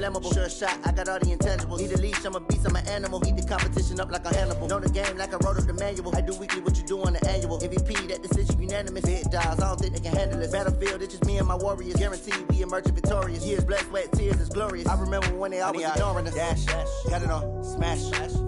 flammable. Sure shot, I got all the intangibles. Need a leash, I'm a beast, I'm an animal. Heat the competition up like a Hannibal. Know the game like I wrote up the manual. I do weekly what you do on the annual. MVP, that decision unanimous. Big dogs, I don't think they can handle it. Battlefield, it's just me and my warriors. Guaranteed we emerge victorious. Years, blood, sweat, tears, it's glorious. I remember when they always ignoring us. Dash, got it on, smash,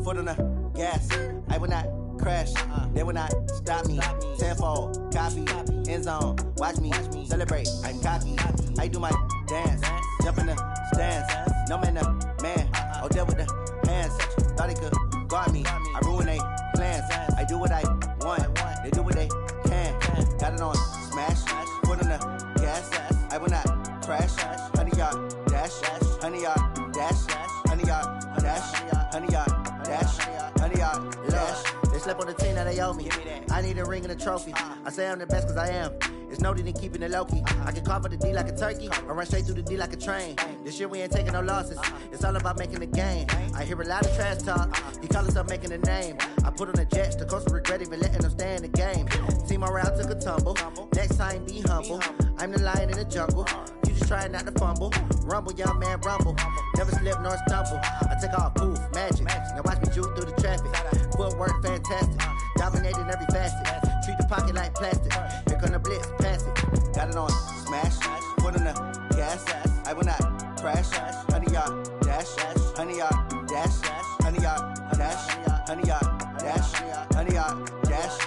foot on the gas. I will not crash, they will not stop me. Tenfold, copy, end zone, watch me celebrate. I'm cocky, I do my dance, jump in the stands. No man, man, oh, there with the hands. Thought he could guard me, I ruin they plans. I do what I want, they do what they can. Got it on, smash, foot on the gas. I will not crash, 100-yard dash, 100-yard dash, 100-yard dash, 100-yard dash, 100-yard dash. They slept on the team that they owe me. I need a ring and a trophy. I say I'm the best cause I am. It's noted in keeping it low-key. I can carve up the D like a turkey or run straight through the D like a train. This year we ain't taking no losses. It's all about making the game. I hear a lot of trash talk. He call himself making a name. I put on the Jets. The coach will regret even letting them stay in the game. Team morale took a tumble. Next time be humble. I'm the lion in the jungle. You just try not to fumble. Rumble, young man, rumble. Never slip nor stumble. I take off, poof, magic. Now watch me juke through the traffic. Footwork fantastic. Dominating every facet. Treat the pocket like plastic. Here come the blitz, pass it. Got it on, smash. Foot on the gas. I will not crash. 100-yard dash. 100-yard dash. 100-yard dash. 100-yard dash. 100-yard dash.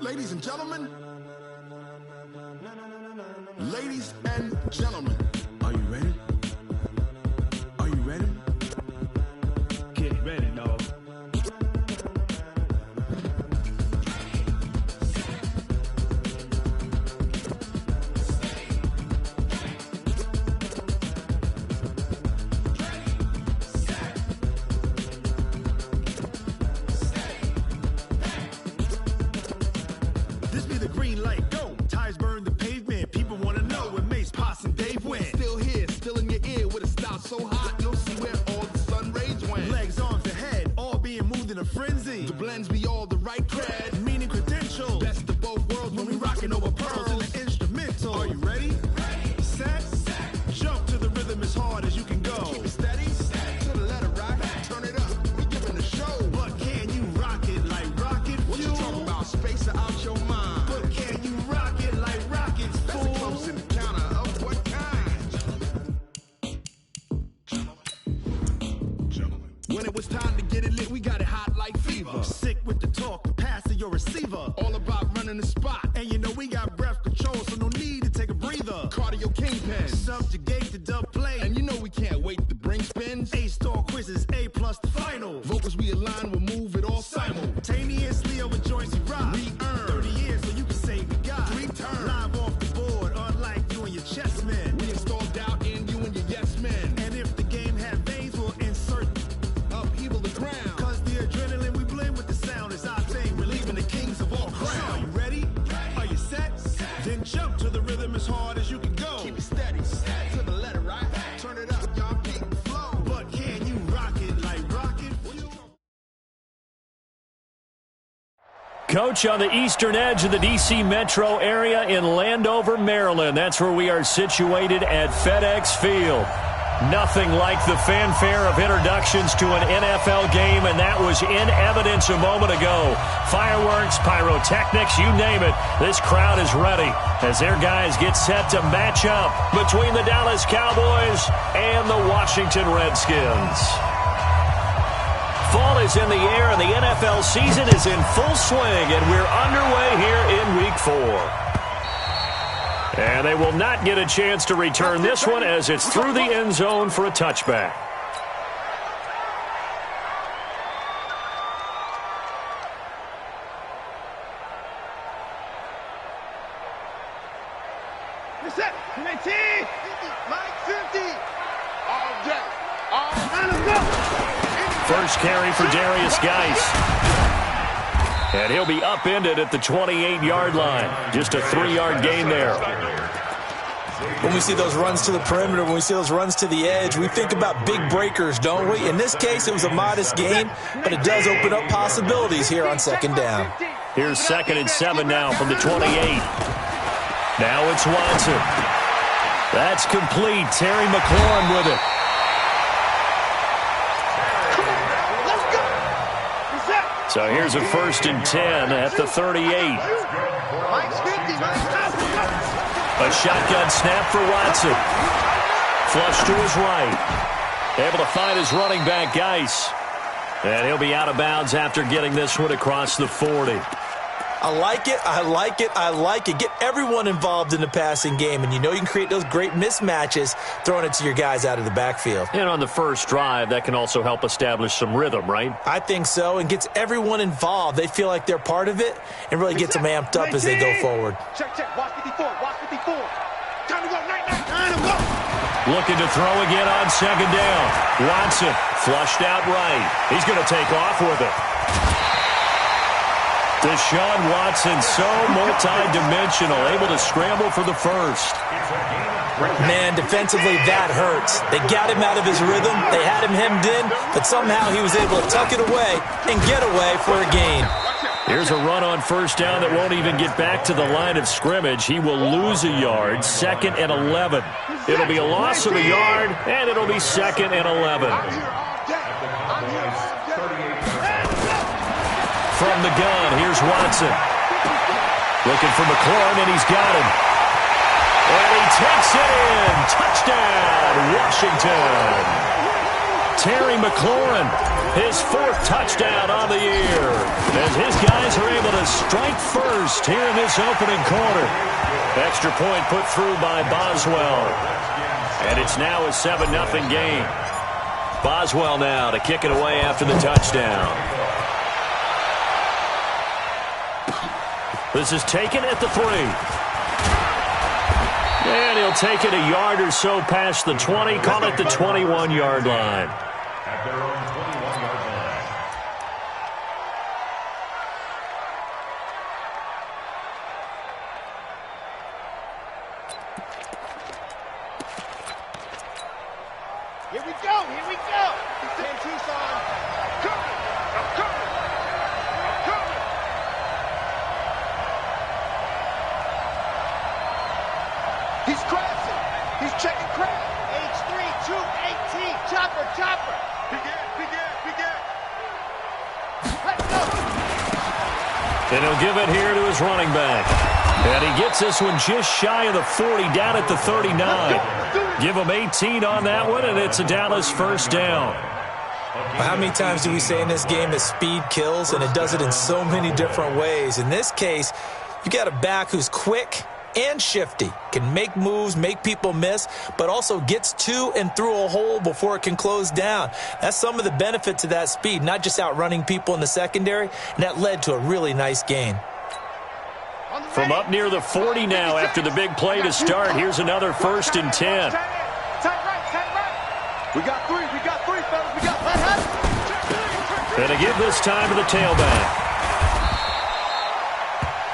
Ladies and gentlemen, ladies and gentlemen, are you ready? Are you ready? Get ready, dog. This be the green light, go. Tires burn the pavement. People wanna know where Mace, Potts, and Dave went. Still here, still in your ear with a style so hot, you'll see where all the sun rays went. Legs, arms, and head, all being moved in a frenzy. The blends be all the right cred. Meaning credentials. Best of both worlds when we rockin' over pearls. in the instrumental. Are you ready? Set, jump to the rhythm as hard as you can go. Keep it steady, to the letter rock. Turn it up, we giving a show. But can you rock it like rocket What you fuel? talking about? Space or out your mind? But can you rock it like rockets, That's a fool? close encounter of what kind? Gentlemen. When it was time to get it lit, we got it hot like fever. Sick with the talk, passing your receiver. All about running the spot. And you know we got breath control, so no need to take a breather. Cardio kingpin. Subjugate the dub play. And you know we can't wait to bring spins. A-star quizzes, A+ the final. Vocals we align, we'll move it all Simultaneously over joints we rock. We earn 30 years so you can say we got 3 turns. live off the board, unlike you and your chess men. We install doubt in you and your yes men. And if the game had veins, we'll insert. Upheaval the ground. Cause the adrenaline we blend with the sound is our thing. Relieving the kings of all crowns. So are you ready? Are you set? Then jump to the rhythm as hard as you can go. Keep it steady, to the letter right. Turn it up, y'all keep the flow. But can you rock it like rocket fuel? Coach, on the eastern edge of the D.C. metro area in Landover, Maryland. That's where we are situated at FedEx Field. Nothing like the fanfare of introductions to an NFL game, and that was in evidence a moment ago. Fireworks, pyrotechnics, you name it. This crowd is ready as their guys get set to match up between the Dallas Cowboys and the Washington Redskins. Fall is in the air, and the NFL season is in full swing, and we're underway here in Week 4. And they will not get a chance to return this one as it's through the end zone for a touchback. You're set. 19. Mike 50. All day. All day. Let's go. First carry for Darius Geis. And he'll be upended at the 28-yard line. Just a 3-yard gain there. when we see those runs to the perimeter, when we see those runs to the edge, we think about big breakers, don't we? In this case, it was a modest gain, but it does open up possibilities here on second down. Here's 2nd and 7 now from the 28. Now it's Watson. That's complete. Terry McLaurin with it. So here's a 1st and 10 at the 38. A shotgun snap for Watson. Flush to his right. Able to find his running back, Geis. And he'll be out of bounds after getting this one across the 40. I like it, I like it, I like it. Get everyone involved in the passing game, and you know you can create those great mismatches throwing it to your guys out of the backfield. And on the first drive, that can also help establish some rhythm, right? I think so, and gets everyone involved. They feel like they're part of it and really gets them amped up as they go forward. Check, watch 54, watch 54. Time to go, 9, go. Looking to throw again on 2nd down. Watson flushed out right. He's going to take off with it. Deshaun Watson, so multi-dimensional, able to scramble for the first. Man, defensively, that hurts. They got him out of his rhythm. They had him hemmed in, but somehow he was able to tuck it away and get away for a gain. Here's a run on 1st down that won't even get back to the line of scrimmage. He will lose a yard, 2nd and 11. It'll be a loss of a yard, and it'll be 2nd and 11. From the gun, here's Watson. Looking for McLaurin, and he's got him. And he takes it in. Touchdown, Washington. Terry McLaurin, his 4th touchdown on the year, as his guys are able to strike first here in this opening quarter. Extra point put through by Boswell. And it's now a 7-0 game. Boswell now to kick it away after the touchdown. This is taken at the 3. And he'll take it a yard or so past the 20, call it the 21-yard line. At their own 21-yard line. Here we go, here we go. He's 10 Tucson. I'm coming. He's crashing. He's checking crash. H3, 218. Chopper. Begin. Let's go. And he'll give it here to his running back. And he gets this one just shy of the 40, down at the 39. Give him 18 on that one, and it's a Dallas 1st down. How many times do we say in this game that speed kills, and it does it in so many different ways? In this case, you got a back who's quick and shifty, can make moves, make people miss, but also gets to and through a hole before it can close down. That's some of the benefits of that speed, not just outrunning people in the secondary, and that led to a really nice gain. From up near the 40 now after the big play to start, here's another 1st and 10. Tight right. We got three, fellas. We got left. And to give this time to the tailback.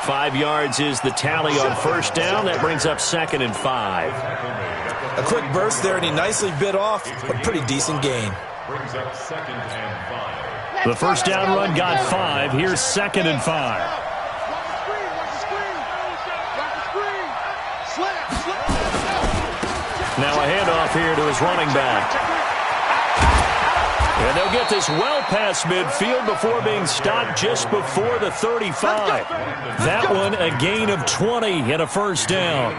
5 yards is the tally on 1st down. That brings up 2nd and 5. A quick burst there, and he nicely bit off a pretty decent gain. Brings up 2nd and 5. The 1st down run got 5. Here's 2nd and 5. Now a handoff here to his running back. And they'll get this well past midfield before being stopped just before the 35. That one a gain of 20 and a 1st down.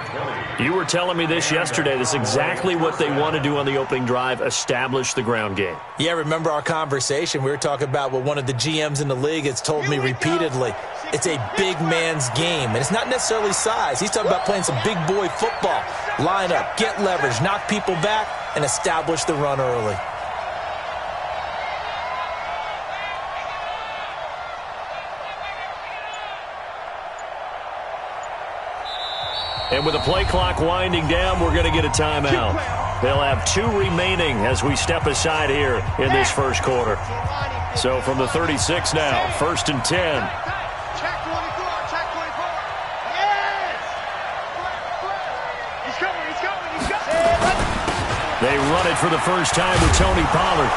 You were telling me this yesterday. This is exactly what they want to do on the opening drive, establish the ground game. Yeah, remember our conversation? We were talking about what one of the GMs in the league has told me repeatedly. It's a big man's game, and it's not necessarily size. He's talking about playing some big boy football. Line up, get leverage, knock people back, and establish the run early. And with the play clock winding down, we're going to get a timeout. They'll have 2 remaining as we step aside here in this first quarter. So from the 36 now, 1st and 10. Check 24. Yes! He's coming. They run it for the first time with Tony Pollard.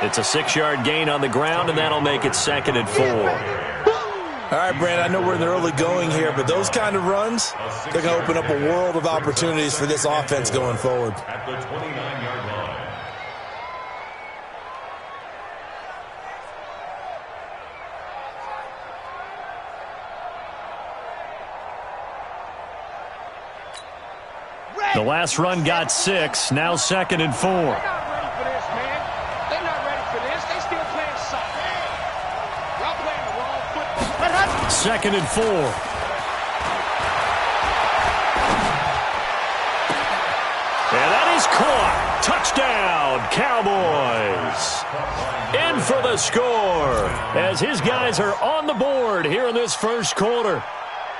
It's a 6-yard gain on the ground, and that'll make it 2nd and 4. All right, Brandon, I know we're in the early going here, but those kind of runs, they're going to open up a world of opportunities for this offense going forward. At the 29-yard line. The last run got 6, now 2nd and 4. They're not ready for this, man. They're not ready for this. They still playing soccer. Y'all playing the wrong football. 2nd and 4. And that is caught. Touchdown, Cowboys. In for the score as his guys are on the board here in this first quarter.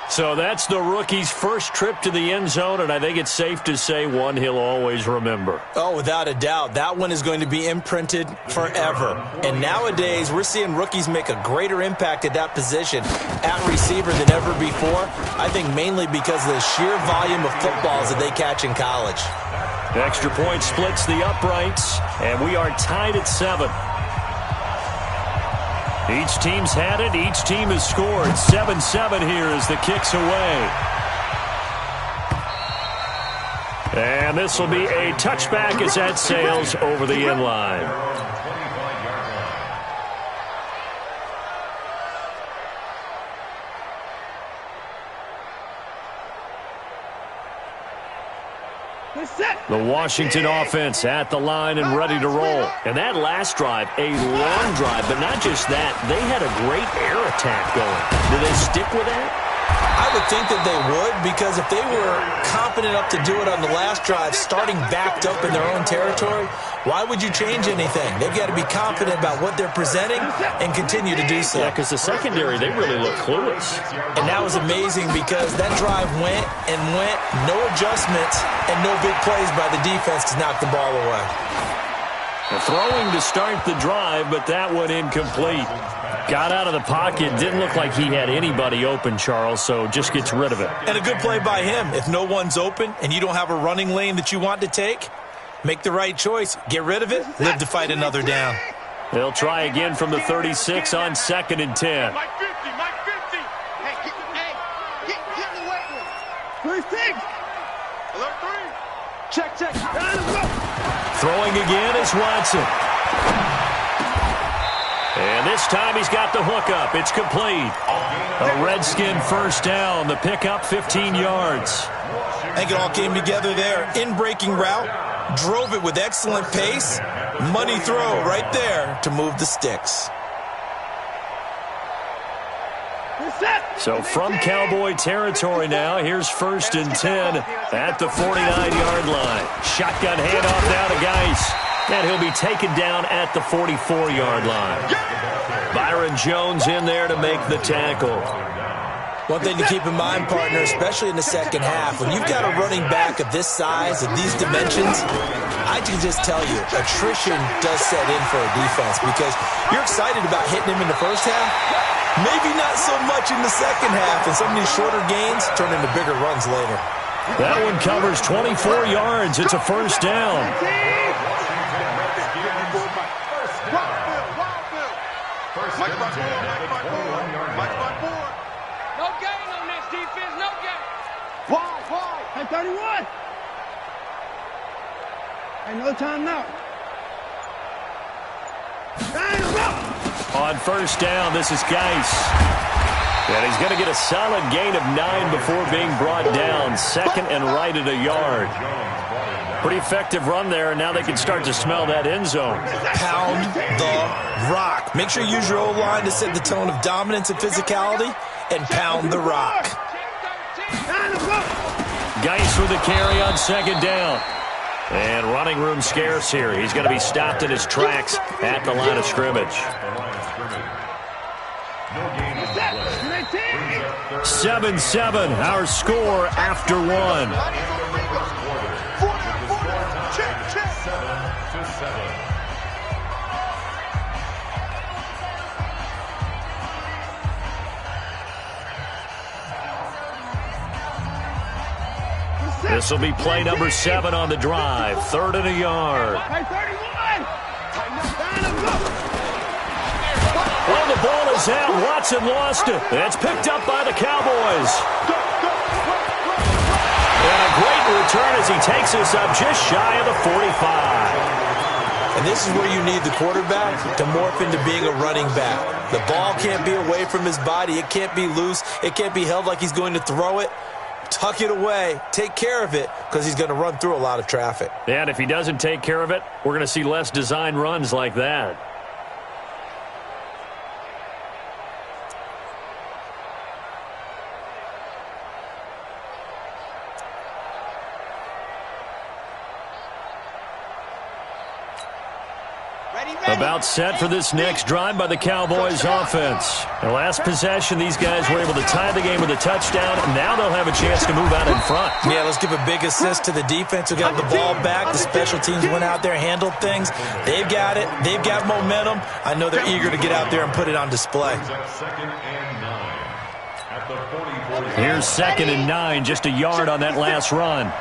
So that's the rookie's first trip to the end zone, and I think it's safe to say one he'll always remember. Oh, without a doubt. That one is going to be imprinted forever. And nowadays, we're seeing rookies make a greater impact at that position at receiver than ever before. I think mainly because of the sheer volume of footballs that they catch in college. Extra point splits the uprights, and we are tied at 7. Each team's had it. Each team has scored. 7-7 here as the kick's away. And this will be a touchback as that sails over the end line. The Washington offense at the line and ready to roll. And that last drive, a long drive, but not just that. They had a great air attack going. Do they stick with that? I would think that they would, because if they were confident enough to do it on the last drive, starting backed up in their own territory, why would you change anything? They've got to be confident about what they're presenting and continue to do so. Yeah, because the secondary, they really look clueless. And that was amazing because that drive went and went, no adjustments, and no big plays by the defense to knock the ball away. Throwing to start the drive, but that one incomplete. Got out of the pocket. Didn't look like he had anybody open, Charles, so just gets rid of it. And a good play by him. If no one's open and you don't have a running lane that you want to take, make the right choice. Get rid of it. Live to fight another down. They'll try again from the 36 on 2nd and 10. Mike 50, Mike 50. Hey, get in the weight room. 36. Alert 3. Check. Throwing again is Watson. And this time he's got the hookup. It's complete. A Redskin first down. The pickup 15 yards. I think it all came together there. In-breaking route. Drove it with excellent pace. Money throw right there to move the sticks. So from Cowboy territory now, here's 1st and 10 at the 49-yard line. Shotgun handoff now to Geis. And he'll be taken down at the 44-yard line. Byron Jones in there to make the tackle. One thing to keep in mind, partner, especially in the second half, when you've got a running back of this size, of these dimensions, I can just tell you, attrition does set in for a defense because you're excited about hitting him in the first half. Maybe not so much in the second half, and some of these shorter gains turn into bigger runs later. That one covers 24 yards. It's a first down. No gain on this defense, no gain. Why? At 31. Ain't no time now. On first down, this is Geis. And he's going to get a solid gain of 9 before being brought down. 2nd and right at a yard. Pretty effective run there, and now they can start to smell that end zone. Pound the rock. Make sure you use your O-line to set the tone of dominance and physicality, and pound the rock. Geis with the carry on 2nd down. And running room scarce here. He's going to be stopped in his tracks at the line of scrimmage. 7-7, our score after 1. This will be play number 7 on the drive. 3rd and a yard. Hey, 31! Well, the ball is out. Watson lost it. It's picked up by the Cowboys. And a great return as he takes us up just shy of the 45. And this is where you need the quarterback to morph into being a running back. The ball can't be away from his body. It can't be loose. It can't be held like he's going to throw it. Tuck it away. Take care of it because he's going to run through a lot of traffic. And if he doesn't take care of it, we're going to see less design runs like that. About set for this next drive by the Cowboys offense. The last possession, these guys were able to tie the game with a touchdown. Now they'll have a chance to move out in front. Yeah, let's give a big assist to the defense who got the ball back. The special teams went out there, handled things. They've got it. They've got momentum. I know they're eager to get out there and put it on display. Here's 2nd and 9, just a yard on that last run.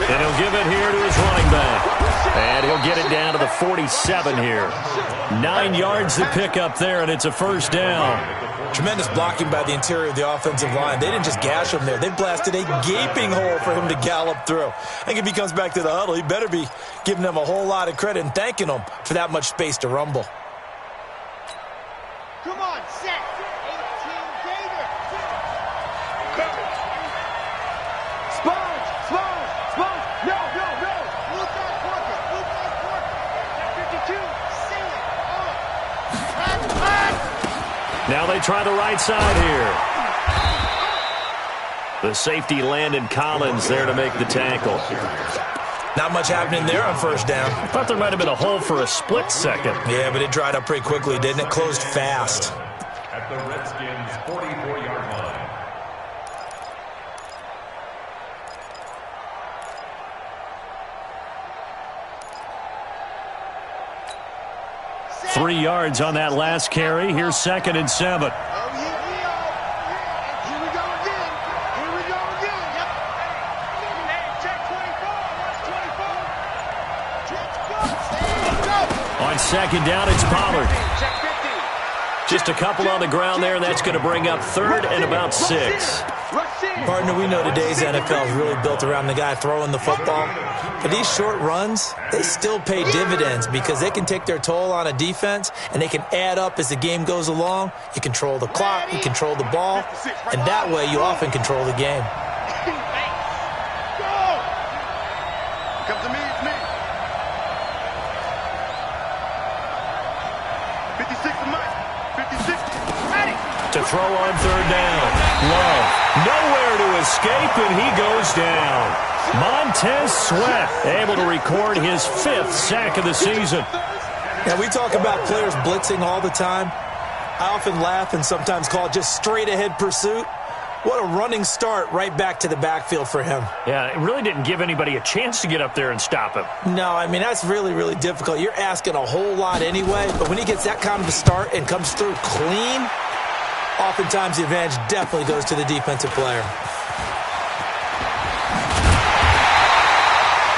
And he'll give it here to his running back. And he'll get it down to the 47 here. 9 yards to pick up there, and it's a first down. Tremendous blocking by the interior of the offensive line. They didn't just gash him there. They blasted a gaping hole for him to gallop through. I think if he comes back to the huddle, he better be giving them a whole lot of credit and thanking them for that much space to rumble. Come on, set. 18 Gator. Coverage. Sponge. No. Move that Porker. 52. Seal it. Now they try the right side here. The safety Landon Collins there to make the tackle. Not much happening there on first down. I thought there might have been a hole for a split second. Yeah, but it dried up pretty quickly, didn't it? Closed fast. At the Redskins' 44-yard line. 3 yards on that last carry. Here's 2nd and 7. On 2nd down, it's Pollard. Just a couple on the ground there, and that's going to bring up 3rd and about 6. Partner, we know today's NFL is really built around the guy throwing the football. But these short runs, they still pay dividends because they can take their toll on a defense, and they can add up as the game goes along. You control the clock, you control the ball, and that way you often control the game. Come to me, it's me. 56 to Mike. 56. Ready. To throw on 3rd down. Love. Nowhere to escape, and he goes down. Montez Sweat able to record his 5th sack of the season. Now, we talk about players blitzing all the time. I often laugh and sometimes call it just straight-ahead pursuit. What a running start right back to the backfield for him. Yeah, it really didn't give anybody a chance to get up there and stop him. No, I mean, that's really, really difficult. You're asking a whole lot anyway, but when he gets that kind of a start and comes through clean, oftentimes the advantage definitely goes to the defensive player.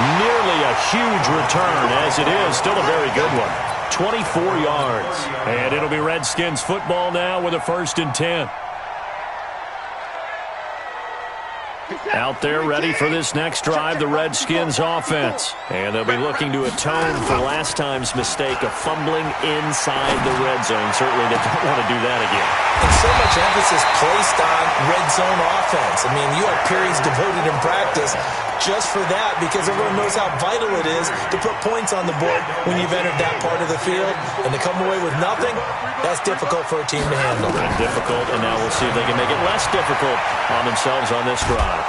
Nearly a huge return, as it is. Still a very good one. 24 yards. And it'll be Redskins football now with a 1st and 10. Out there ready for this next drive, the Redskins offense. And they'll be looking to atone for last time's mistake of fumbling inside the red zone. Certainly they don't want to do that again. And so much emphasis placed on red zone offense. I mean, you have periods devoted in practice just for that because everyone knows how vital it is to put points on the board when you've entered that part of the field. And to come away with nothing, that's difficult for a team to handle. And difficult, and now we'll see if they can make it less difficult on themselves on this drive.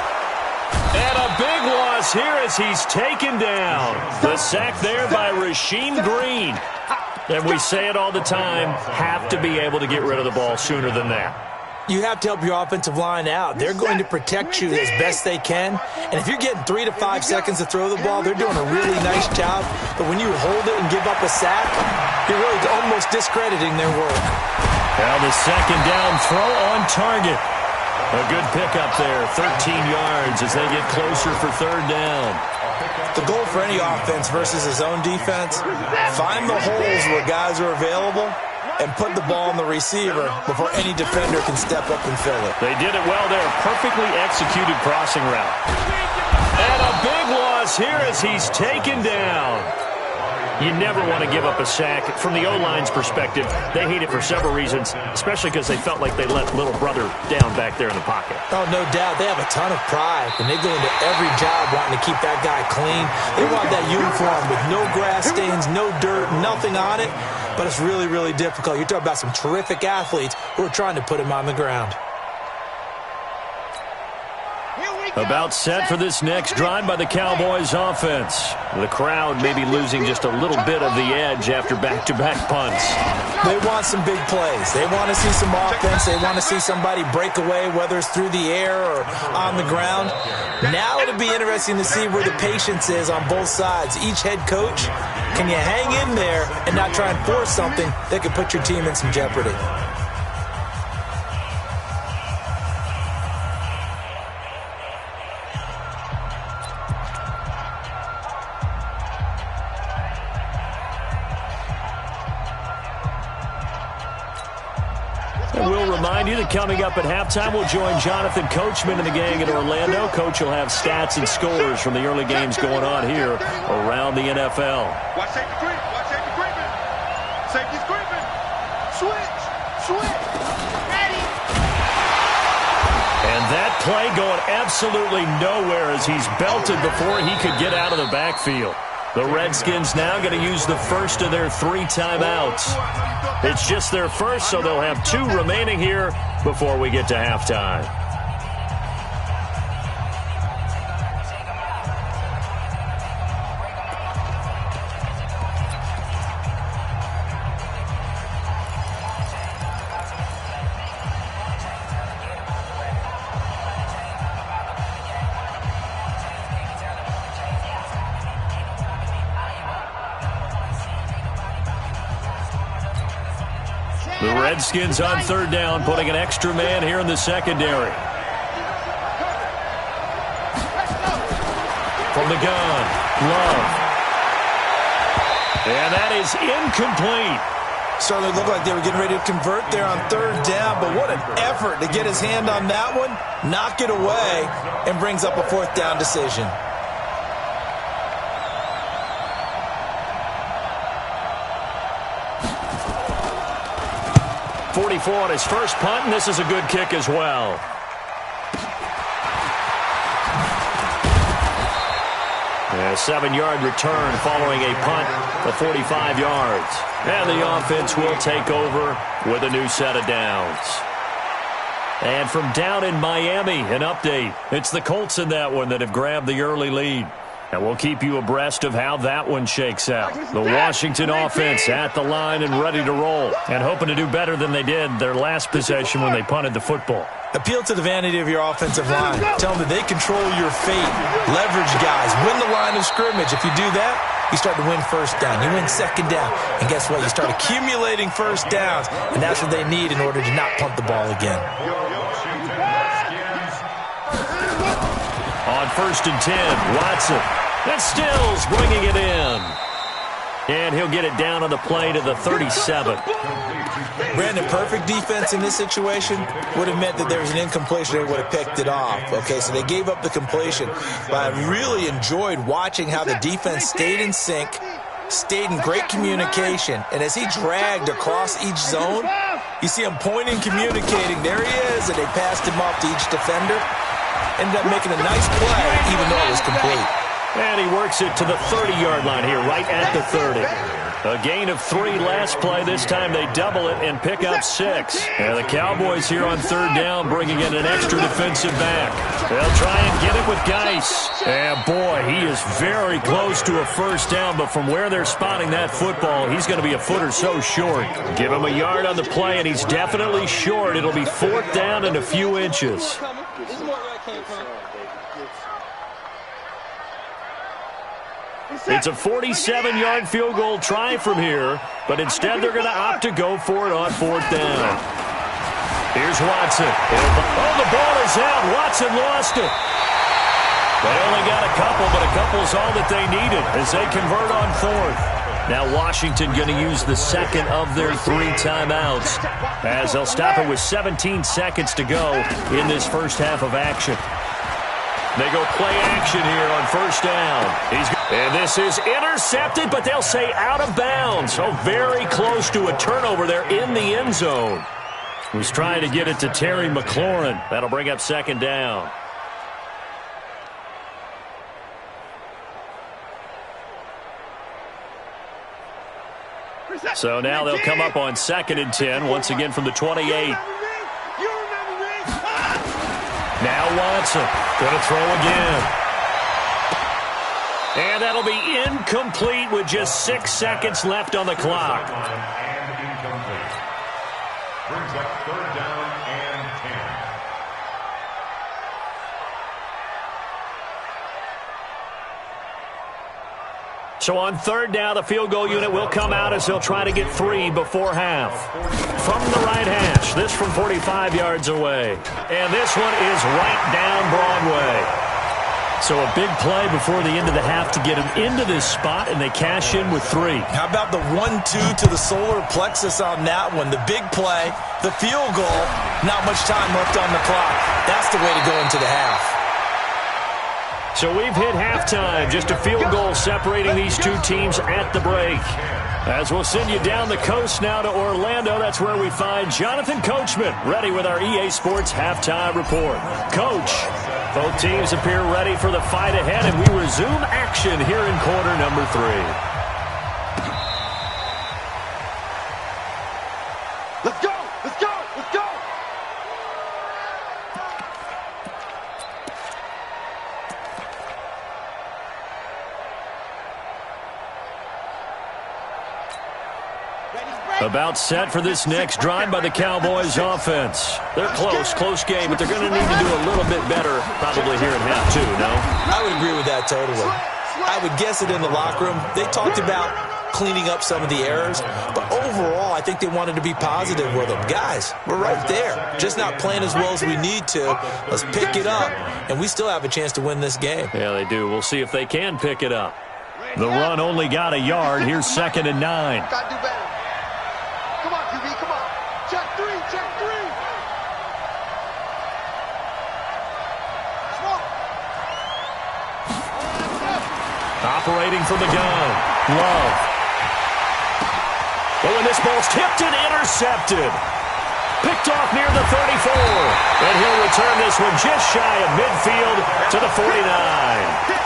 And a big loss here as he's taken down. The sack there by Rasheem Green. And we say it all the time, have to be able to get rid of the ball sooner than that. You have to help your offensive line out. They're going to protect you as best they can. And if you're getting 3 to 5 seconds to throw the ball, they're doing a really nice job. But when you hold it and give up a sack, you're really almost discrediting their work. Now the second down throw on target. A good pickup there, 13 yards as they get closer for third down. The goal for any offense versus his own defense, find the holes where guys are available and put the ball on the receiver before any defender can step up and fill it. They did it well there. Perfectly executed crossing route. And a big loss here as he's taken down. You never want to give up a sack. From the O-line's perspective, they hate it for several reasons, especially because they felt like they let little brother down back there in the pocket. Oh, no doubt. They have a ton of pride, and they go into every job wanting to keep that guy clean. They want that uniform with no grass stains, no dirt, nothing on it, but it's really, really difficult. You're talking about some terrific athletes who are trying to put him on the ground. About set for this next drive by the Cowboys offense. The crowd may be losing just a little bit of the edge after back-to-back punts. They want some big plays. They want to see some offense. They want to see somebody break away, whether it's through the air or on the ground. Now it'll be interesting to see where the patience is on both sides. Each head coach, can you hang in there and not try and force something that could put your team in some jeopardy? We'll remind you that coming up at halftime, we'll join Jonathan Coachman and the gang in Orlando. Coach will have stats and scores from the early games going on here around the NFL. Watch safety creep. Watch safety creeping. Safety's creeping. Switch. Switch. Ready. And that play going absolutely nowhere as he's belted before he could get out of the backfield. The Redskins now going to use the first of their 3 timeouts. It's just their first, so they'll have 2 remaining here before we get to halftime. The Redskins on third down, putting an extra man here in the secondary. From the gun, Love. And that is incomplete. Certainly looked like they were getting ready to convert there on third down, but what an effort to get his hand on that one, knock it away, and brings up a fourth down decision. 44 on his first punt, and this is a good kick as well. A 7-yard return following a punt of 45 yards. And the offense will take over with a new set of downs. And from down in Miami, an update. It's the Colts in that one that have grabbed the early lead. And we'll keep you abreast of how that one shakes out. The Washington offense at the line and ready to roll. And hoping to do better than they did their last possession when they punted the football. Appeal to the vanity of your offensive line. Tell them that they control your fate. Leverage guys. Win the line of scrimmage. If you do that, you start to win first down. You win second down. And guess what? You start accumulating first downs. And that's what they need in order to not punt the ball again. On 1st and 10, Watson. That's Stills bringing it in. And he'll get it down on the play to the 37. Brandon, perfect defense in this situation would have meant that there was an incompletion. They would have picked it off. Okay, so they gave up the completion. But I really enjoyed watching how the defense stayed in sync, stayed in great communication. And as he dragged across each zone, you see him pointing, communicating. There he is, and they passed him off to each defender. Ended up making a nice play, even though it was complete. And he works it to the 30-yard line here, right at the 30. A gain of 3 last play. This time they double it and pick up 6. And the Cowboys here on third down bringing in an extra defensive back. They'll try and get it with Geis. And boy, he is very close to a first down, but from where they're spotting that football, he's going to be a foot or so short. Give him a yard on the play, and he's definitely short. It'll be 4th down and a few inches. It's a 47-yard field goal try from here, but instead they're going to opt to go for it on 4th down. Here's Watson. Oh, the ball is out. Watson lost it. They only got a couple, but a couple's all that they needed as they convert on 4th. Now Washington going to use the second of their 3 timeouts as they'll stop it with 17 seconds to go in this first half of action. They go play action here on 1st down. And this is intercepted, but they'll say out of bounds. So very close to a turnover there in the end zone. Was trying to get it to Terry McLaurin. That'll bring up 2nd down. So now they'll come up on 2nd and 10, once again from the 28. Now Watson going to throw again. And that'll be incomplete with just 6 seconds left on the clock. And incomplete. Brings up 3rd down and 10. So on 3rd down, the field goal unit will come out as they'll try to get 3 before half. From the right hash, this from 45 yards away. And this one is right down Broadway. So a big play before the end of the half to get them into this spot, and they cash in with 3. How about the 1-2 to the solar plexus on that one? The big play, the field goal, not much time left on the clock. That's the way to go into the half. So we've hit halftime. Just a field goal separating these two teams at the break. As we'll send you down the coast now to Orlando, that's where we find Jonathan Coachman ready with our EA Sports Halftime Report. Coach, both teams appear ready for the fight ahead, and we resume action here in quarter number 3. Let's go! Let's go! Let's go! About set for this next drive by the Cowboys offense. They're close game, but they're going to need to do a little bit better probably here in half 2, no? I would agree with that totally. I would guess it in the locker room. They talked about cleaning up some of the errors, but overall I think they wanted to be positive with them. Guys, we're right there. Just not playing as well as we need to. Let's pick it up, and we still have a chance to win this game. Yeah, they do. We'll see if they can pick it up. The run only got a yard. Here's 2nd and 9. Gotta do better. Come on, QB, come on. Check 3, check 3. Operating from the gun. Love. Oh, and this ball's tipped and intercepted. Picked off near the 34. And he'll return this one just shy of midfield to the 49.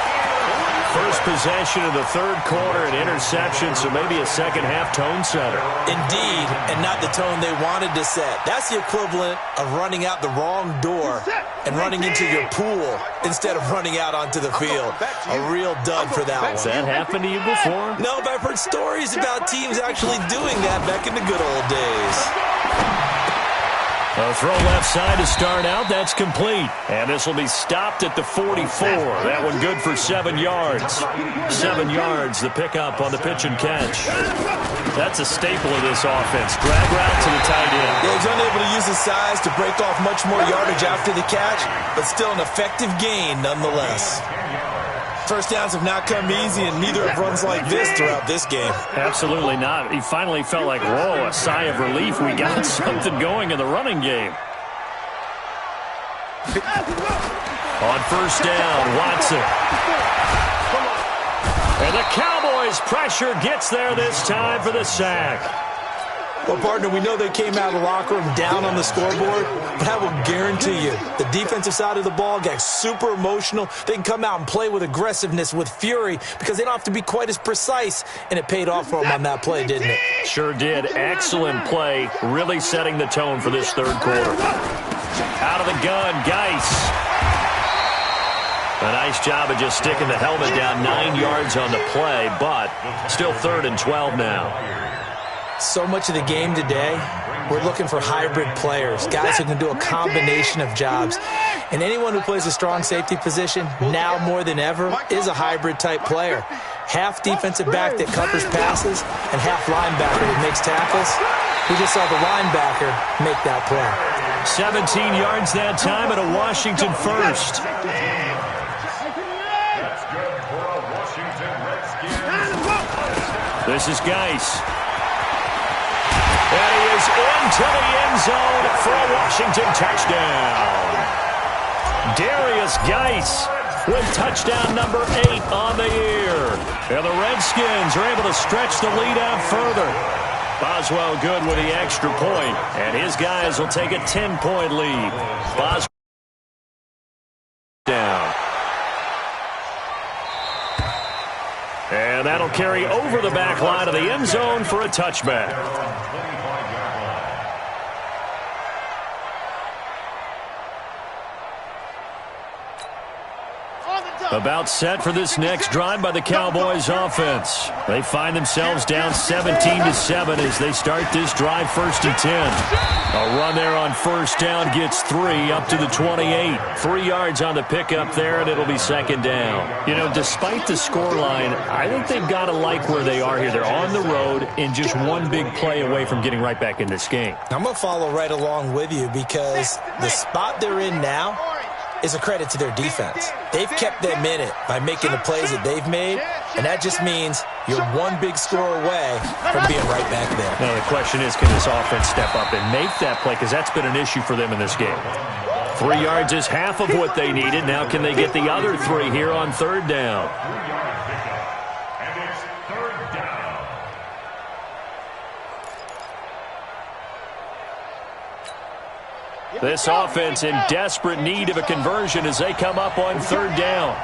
First possession of the 3rd quarter, an interception, so maybe a second-half tone setter. Indeed, and not the tone they wanted to set. That's the equivalent of running out the wrong door and running into your pool instead of running out onto the field. A real dud for that one. Has that happened to you before? No, but I've heard stories about teams actually doing that back in the good old days. A throw left side to start out. That's complete. And this will be stopped at the 44. That one good for 7 yards. 7 yards, the pickup on the pitch and catch. That's a staple of this offense. Drag route to the tight end. Yeah, he's unable to use his size to break off much more yardage after the catch, but still an effective gain nonetheless. First downs have not come easy, and neither have runs like this throughout this game. Absolutely not. He finally felt like, whoa, a sigh of relief. We got something going in the running game. On 1st down, Watson. And the Cowboys' pressure gets there this time for the sack. Well, partner, we know they came out of the locker room down on the scoreboard, but I will guarantee you the defensive side of the ball got super emotional. They can come out and play with aggressiveness, with fury, because they don't have to be quite as precise, and it paid off for them on that play, didn't it? Sure did. Excellent play, really setting the tone for this third quarter. Out of the gun, Geis. A nice job of just sticking the helmet down 9 yards on the play, but still 3rd and 12 now. So much of the game today, we're looking for hybrid players, guys who can do a combination of jobs. And anyone who plays a strong safety position, now more than ever, is a hybrid-type player. Half defensive back that covers passes and half linebacker that makes tackles. We just saw the linebacker make that play. 17 yards that time and a Washington first. This is Geis. And he is into the end zone for a Washington touchdown. Darius Geis with touchdown number 8 on the year. And the Redskins are able to stretch the lead out further. Boswell good with the extra point, and his guys will take a 10-point lead. Boswell down. And that'll carry over the back line of the end zone for a touchback. About set for this next drive by the Cowboys offense. They find themselves down 17-7 as they start this drive 1st and 10. A run there on 1st down gets 3 up to the 28. 3 yards on the pickup there, and it'll be 2nd down. You know, despite the scoreline, I think they've got to like where they are here. They're on the road and just one big play away from getting right back in this game. I'm going to follow right along with you because the spot they're in now is a credit to their defense. They've kept them in it by making the plays that they've made, and that just means you're one big score away from being right back there. Now, the question is, can this offense step up and make that play? Because that's been an issue for them in this game. 3 yards is half of what they needed. Now can they get the other 3 here on 3rd down? And it's 3rd down. This offense in desperate need of a conversion as they come up on 3rd down.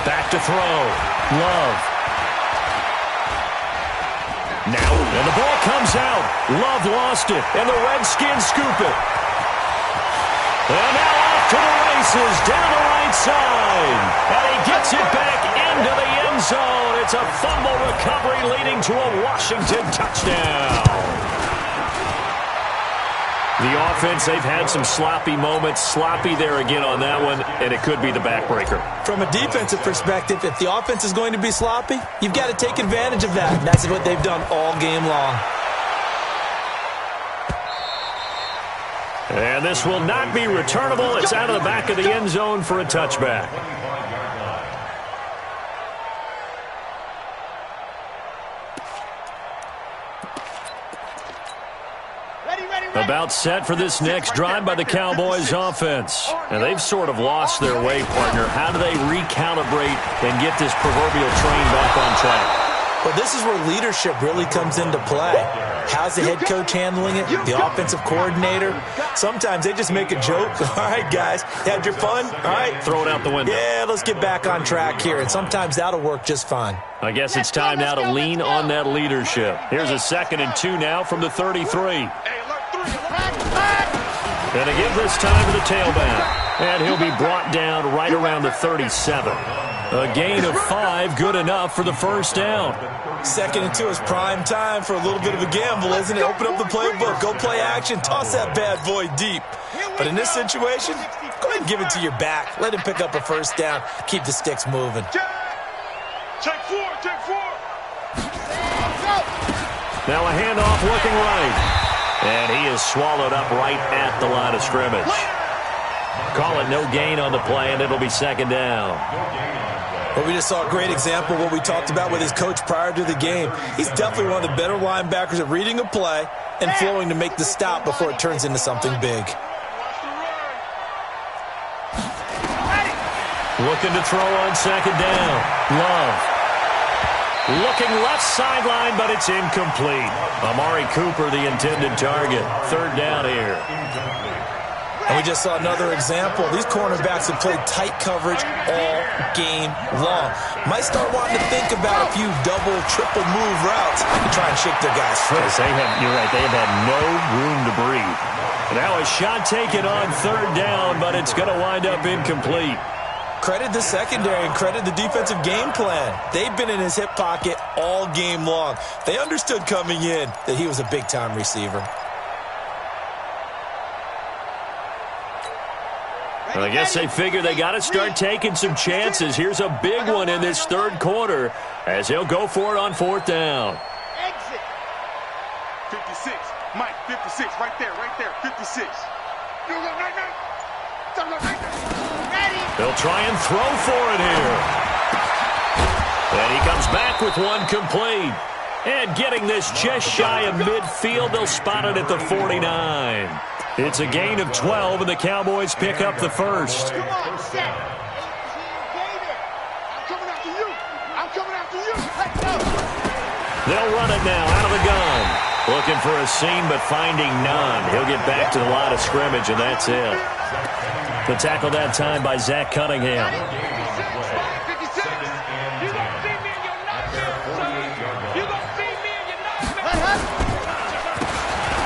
Back to throw. Love. Now, and the ball comes out. Love lost it, and the Redskins scoop it. And now off to the races, down the right side. And he gets it back into the end zone. It's a fumble recovery leading to a Washington touchdown. The offense, they've had some sloppy moments. Sloppy there again on that one, and it could be the backbreaker. From a defensive perspective, if the offense is going to be sloppy, you've got to take advantage of that. And that's what they've done all game long. And this will not be returnable. It's out of the back of the end zone for a touchback. About set for this next drive by the Cowboys offense. And they've sort of lost their way, partner. How do they recalibrate and get this proverbial train back on track? Well, this is where leadership really comes into play. How's the head coach handling it? The offensive coordinator? Sometimes they just make a joke. All right, guys, had your fun? All right. Throw it out the window. Yeah, let's get back on track here. And sometimes that'll work just fine. I guess it's time now to lean on that leadership. Here's a 2nd and 2 now from the 33. And again this time to the tailback. And he'll be brought down right around the 37. A gain of 5, good enough for the 1st down. 2nd and 2 is prime time for a little bit of a gamble, isn't it? Open up the playbook, go play action, toss that bad boy deep. But in this situation, go ahead and give it to your back. Let him pick up a 1st down, keep the sticks moving. Take 4, take 4. Now a handoff looking right. And he is swallowed up right at the line of scrimmage. Call it no gain on the play, and it'll be 2nd down. Well, we just saw a great example of what we talked about with his coach prior to the game. He's definitely one of the better linebackers at reading a play and flowing to make the stop before it turns into something big. Looking to throw on second down. Love. Looking left sideline, but it's incomplete. Amari Cooper, the intended target. Third down here. And we just saw another example. These cornerbacks have played tight coverage all game long. Might start wanting to think about a few double, triple move routes to try and shake their guys free. You're right. They have had no room to breathe. Now a shot taken on third down, but it's going to wind up incomplete. Credit the secondary and credit the defensive game plan. They've been in his hip pocket all game long. They understood coming in that he was a big-time receiver. Well, I guess they figure they got to start taking some chances. Here's a big one in this third quarter as he'll go for it on fourth down. Exit. 56. Mike, 56. Right there. 56. They'll try and throw for it here. And he comes back with one complete. And getting this just shy of midfield, they'll spot it at the 49. It's a gain of 12, and the Cowboys pick up the first. Come on, set. 18 Gator. I'm coming after you. Let's go. They'll run it now out of the gun. Looking for a seam, but finding none. He'll get back to the line of scrimmage, and that's it. The tackle that time by Zach Cunningham.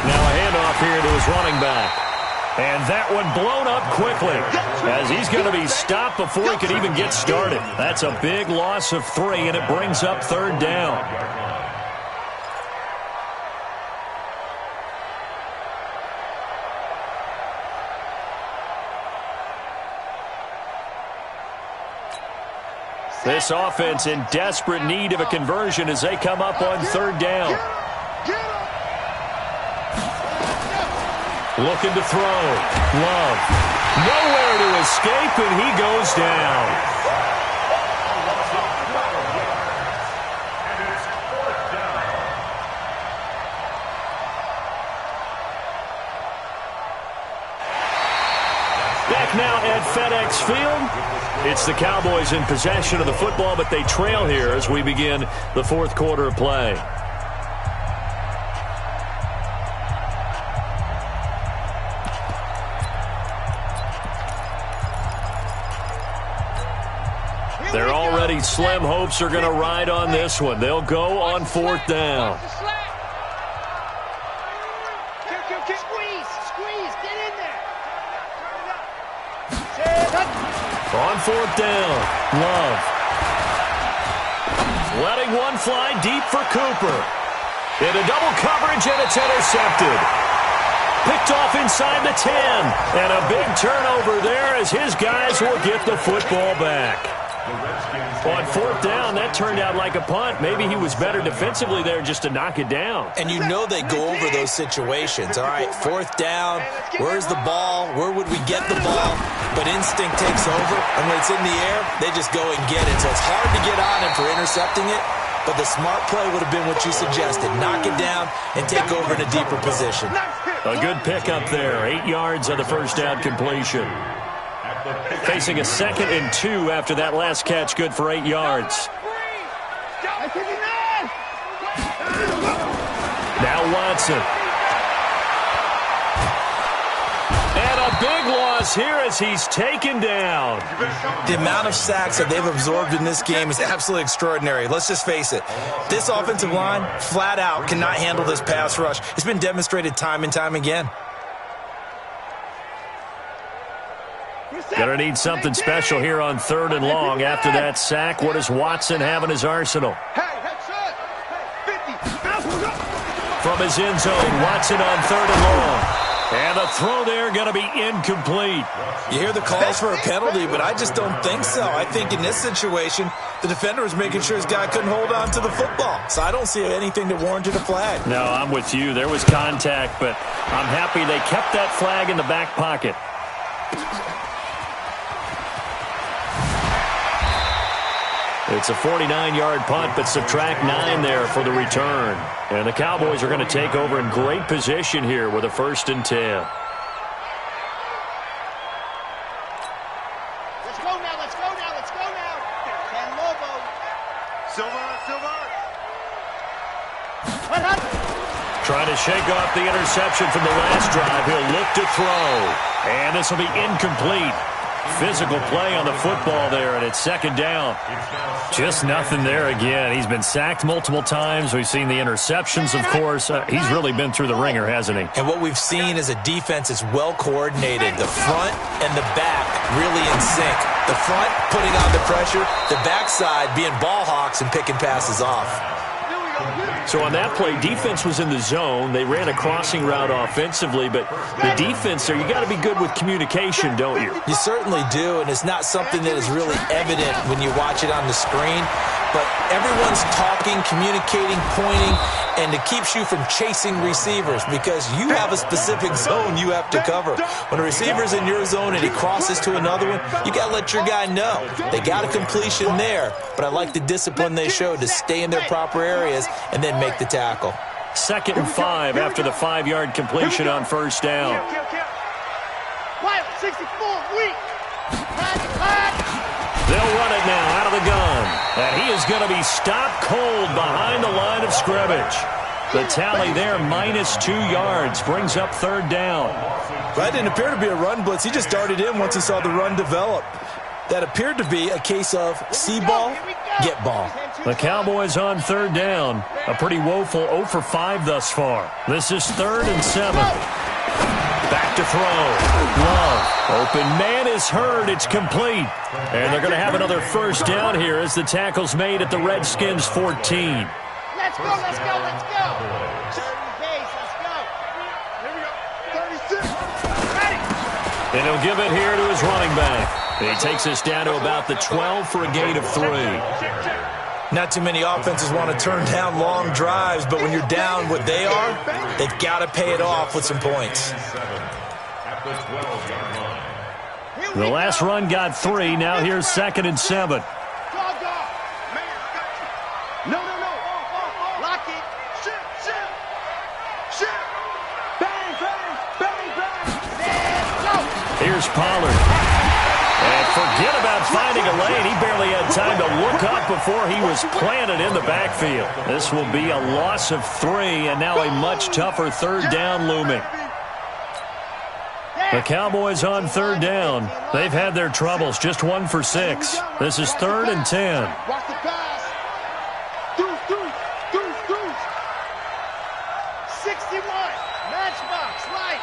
Now a handoff here to his running back. And that one blown up quickly as he's going to be stopped before he could even get started. That's a big loss of 3, and it brings up third down. This offense in desperate need of a conversion as they come up on third down. Looking to throw. Love. Nowhere to escape, and he goes down. Back now at FedEx Field. It's the Cowboys in possession of the football, but they trail here as we begin the fourth quarter of play. Their already slim hopes are going to ride on this one. They'll go on fourth down. Squeeze, get in there. On fourth down, Love. Letting one fly deep for Cooper. Into double coverage, and it's intercepted. Picked off inside the 10. And a big turnover there as his guys will get the football back. On fourth down, that turned out like a punt. Maybe he was better defensively there just to knock it down. And you know they go over those situations. All right, fourth down, where's the ball? Where would we get the ball? But instinct takes over, and when it's in the air, they just go and get it. So it's hard to get on him for intercepting it, but the smart play would have been what you suggested. Knock it down and take over in a deeper position. A good pickup there. 8 yards on the first down completion. Facing a 2nd and 2 after that last catch, good for 8 yards. Now Watson. And a big loss here as he's taken down. The amount of sacks that they've absorbed in this game is absolutely extraordinary. Let's just face it. This offensive line, flat out, cannot handle this pass rush. It's been demonstrated time and time again. Gonna need something special here on 3rd and long. After that sack, what does Watson have in his arsenal? From his end zone, Watson on 3rd and long. And a throw there going to be incomplete. You hear the calls for a penalty, but I just don't think so. I think in this situation, the defender was making sure his guy couldn't hold on to the football. So I don't see anything that warranted a flag. No, I'm with you. There was contact, but I'm happy they kept that flag in the back pocket. It's a 49-yard punt, but subtract 9 there for the return. And the Cowboys are going to take over in great position here with a 1st and 10. Let's go now, Trying to shake off the interception from the last drive. He'll look to throw. And this will be incomplete. Physical play on the football there, and it's second down. Just nothing there again. He's been sacked multiple times. We've seen the interceptions, of course. He's really been through the ringer, hasn't he? And what we've seen is a defense that's well coordinated. The front and the back really in sync. The front putting on the pressure, the backside being ball hawks and picking passes off. So on that play, defense was in the zone. They ran a crossing route offensively, but the defense there, you got to be good with communication, don't you? You certainly do, and it's not something that is really evident when you watch it on the screen. But everyone's talking, communicating, pointing, and it keeps you from chasing receivers because you have a specific zone you have to cover. When a receiver's in your zone and he crosses to another one, you got to let your guy know. They got a completion there, but I like the discipline they showed to stay in their proper areas and then make the tackle. 2nd and 5 after the 5-yard completion on first down. 64, weak. They'll run it now out of the gun. And he is going to be stopped cold behind the line of scrimmage. The tally there, -2 yards, brings up 3rd down. That didn't appear to be a run blitz. He just darted in once he saw the run develop. That appeared to be a case of see ball, get ball. The Cowboys on 3rd down. A pretty woeful 0 for 5 thus far. This is 3rd and 7. Back to throw. Love. Open man is heard. It's complete. And they're going to have another first down here as the tackle's made at the Redskins' 14. Let's go, let's go, let's go. Base, let's go. Here we go. 36. Ready. And he'll give it here to his running back. He takes us down to about the 12 for a gain of 3. Not too many offenses want to turn down long drives, but when you're down what they are, they've got to pay it off with some points. The last run got 3. Now here's 2nd and 7. No. Lock it. Shit. Bang. Here's Pollard. And forget about finding a lane. He barely had time to look up before he was planted in the backfield. This will be a loss of 3, and now a much tougher 3rd down looming. The Cowboys on 3rd down. They've had their troubles, just 1 for 6. This is 3rd and 10. Watch the pass. Deuce. 61. Matchbox, right.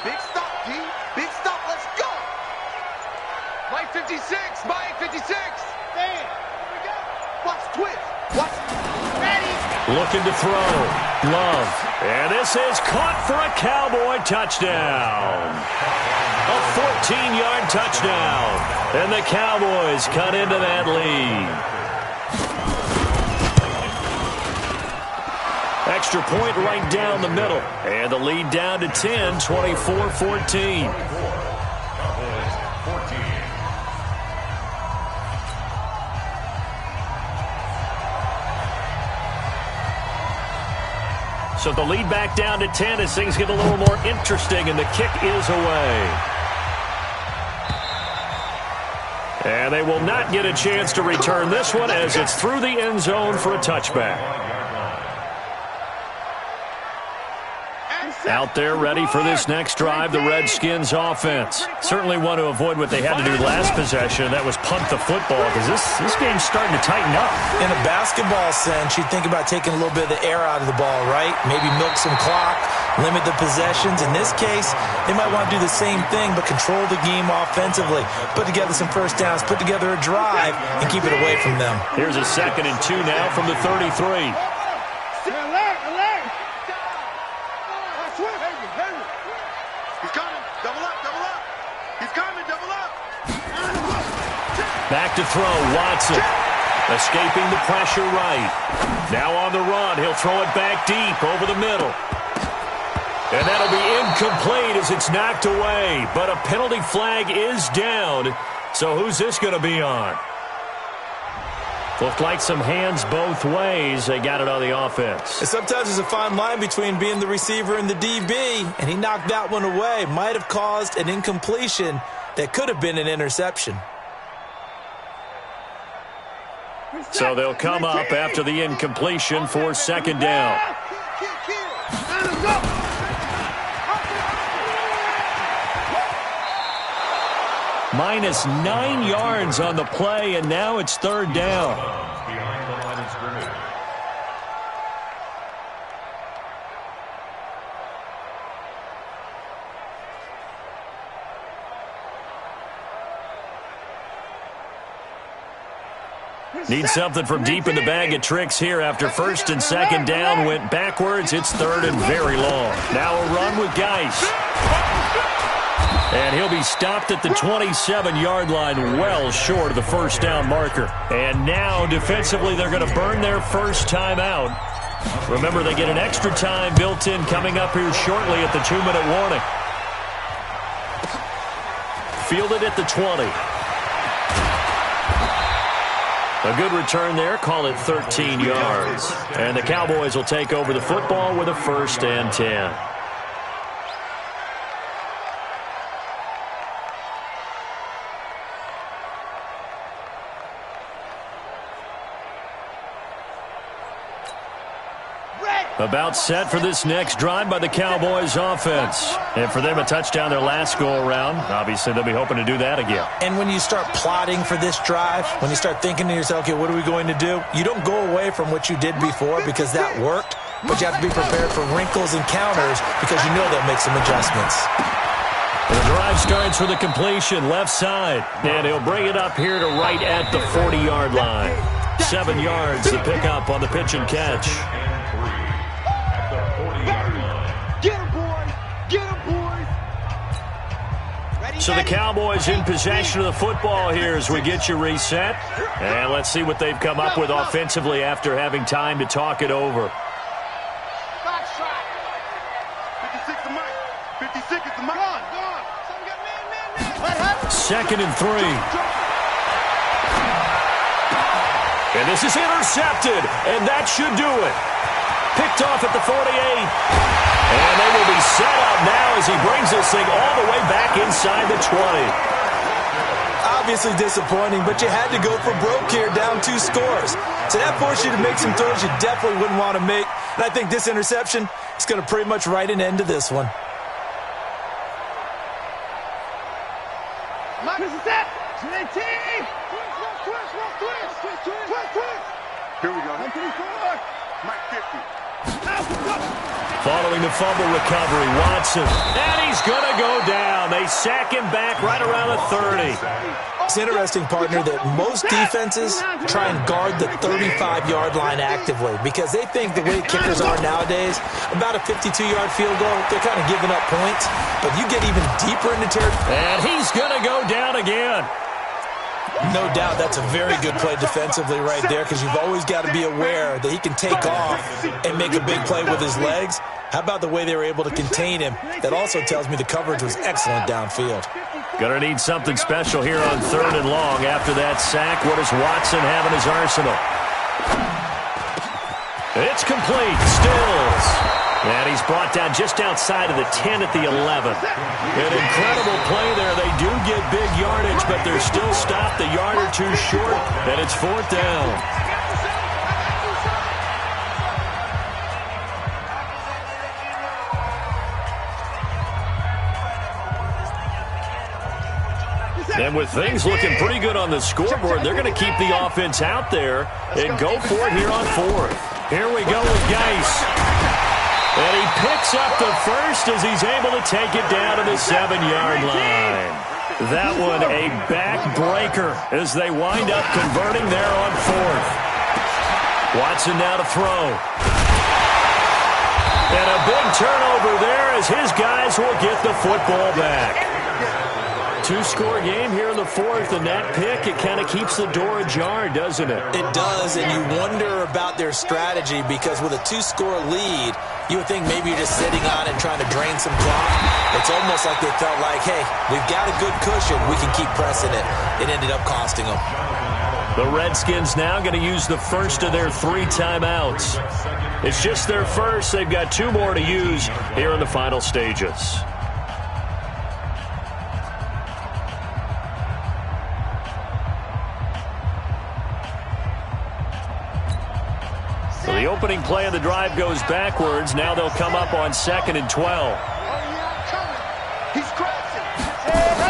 Big stop, D. Big stop. Let's go. Mike 56. Mike 56. Damn. Here we go. Watch twist. Watch. Ready. Looking to throw. Love. And this is caught for a Cowboy touchdown. A 14-yard touchdown. And the Cowboys cut into that lead. Extra point right down the middle. And the lead down to 10, 24-14. So the lead back down to 10 as things get a little more interesting, and the kick is away. And they will not get a chance to return this one as it's through the end zone for a touchback. Out there ready for this next drive, the Redskins offense. Certainly want to avoid what they had to do last possession, and that was punt the football, because this game's starting to tighten up. In a basketball sense, you'd think about taking a little bit of the air out of the ball, right? Maybe milk some clock, limit the possessions. In this case, they might want to do the same thing, but control the game offensively. Put together some first downs, put together a drive, and keep it away from them. Here's a 2nd and 2 now from the 33. Back to throw, Watson. Escaping the pressure right. Now on the run, he'll throw it back deep over the middle. And that'll be incomplete as it's knocked away. But a penalty flag is down. So who's this going to be on? Looked like some hands both ways. They got it on the offense. And sometimes there's a fine line between being the receiver and the DB, and he knocked that one away. Might have caused an incompletion that could have been an interception. So they'll come up after the incompletion for second down. -9 yards on the play, and now it's third down. Behind the line of scrimmage. Need something from deep in the bag of tricks here after first and second down went backwards. It's third and very long. Now a run with Geis. And he'll be stopped at the 27-yard line, well short of the first down marker. And now defensively they're going to burn their first timeout. Remember, they get an extra time built in coming up here shortly at the 2-minute warning. Fielded at the 20. A good return there. Call it 13 yards. And the Cowboys will take over the football with a 1st and 10. About set for this next drive by the Cowboys offense. And for them, a touchdown their last go-around. Obviously, they'll be hoping to do that again. And when you start plotting for this drive, when you start thinking to yourself, okay, what are we going to do? You don't go away from what you did before because that worked, but you have to be prepared for wrinkles and counters because you know they'll make some adjustments. The drive starts with a completion left side, and he'll bring it up here to right at the 40-yard line. 7 yards to pick up on the pitch and catch. So the Cowboys in possession of the football here as we get you reset. And let's see what they've come up with offensively after having time to talk it over. 56 the mic. 56 is the mic. Second and 3. And this is intercepted, and that should do it. Picked off at the 48. And they will be set up now as he brings this thing all the way back inside the 20. Obviously disappointing, but you had to go for broke here, down 2 scores. So that forced you to make some throws you definitely wouldn't want to make. And I think this interception is going to pretty much write an end to this one. Here we go. Mike 50. Following the fumble recovery, Watson. And he's going to go down. They sack him back right around the 30. It's interesting, partner, that most defenses try and guard the 35-yard line actively because they think the way kickers are nowadays, about a 52-yard field goal, they're kind of giving up points. But you get even deeper into territory. And he's going to go down again. No doubt that's a very good play defensively right there because you've always got to be aware that he can take off and make a big play with his legs. How about the way they were able to contain him? That also tells me the coverage was excellent downfield. Gonna need something special here on 3rd and long after that sack. What does Watson have in his arsenal? It's complete. Stills. And he's brought down just outside of the 10 at the 11. An incredible play there. They do get big yardage, but they're still stopped a yard or 2 short, and it's 4th down. And with things looking pretty good on the scoreboard, they're going to keep the offense out there and go for it here on 4th. Here we go with Geis. And he picks up the first as he's able to take it down to the 7-yard line. That one a backbreaker as they wind up converting there on 4th. Watson now to throw. And a big turnover there as his guys will get the football back. 2-score game here in the 4th, and that pick, it kind of keeps the door ajar, doesn't it? It does, and you wonder about their strategy because with a 2-score lead, you would think maybe you're just sitting on it trying to drain some clock. It's almost like they felt like, hey, we've got a good cushion. We can keep pressing it. It ended up costing them. The Redskins now going to use the first of their 3 timeouts. It's just their first. They've got 2 more to use here in the final stages. The opening play of the drive goes backwards. Now they'll come up on 2nd and 12. He's crashing.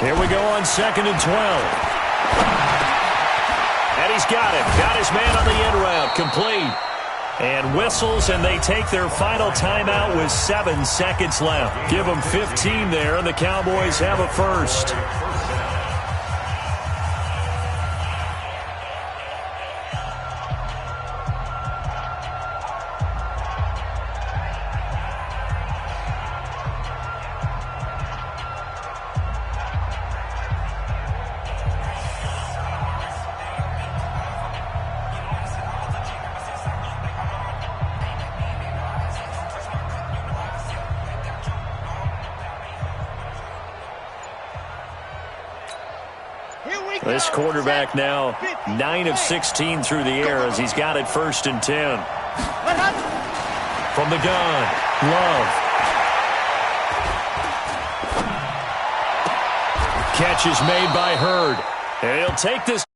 Here we go on 2nd and 12. And he's got it. Got his man on the in route. Complete. And whistles, and they take their final timeout with 7 seconds left. Give them 15 there, and the Cowboys have a first. This quarterback now 9 of 16 through the air as he's got it 1st and 10. From the gun, Love. Catch is made by Hurd. And he'll take this.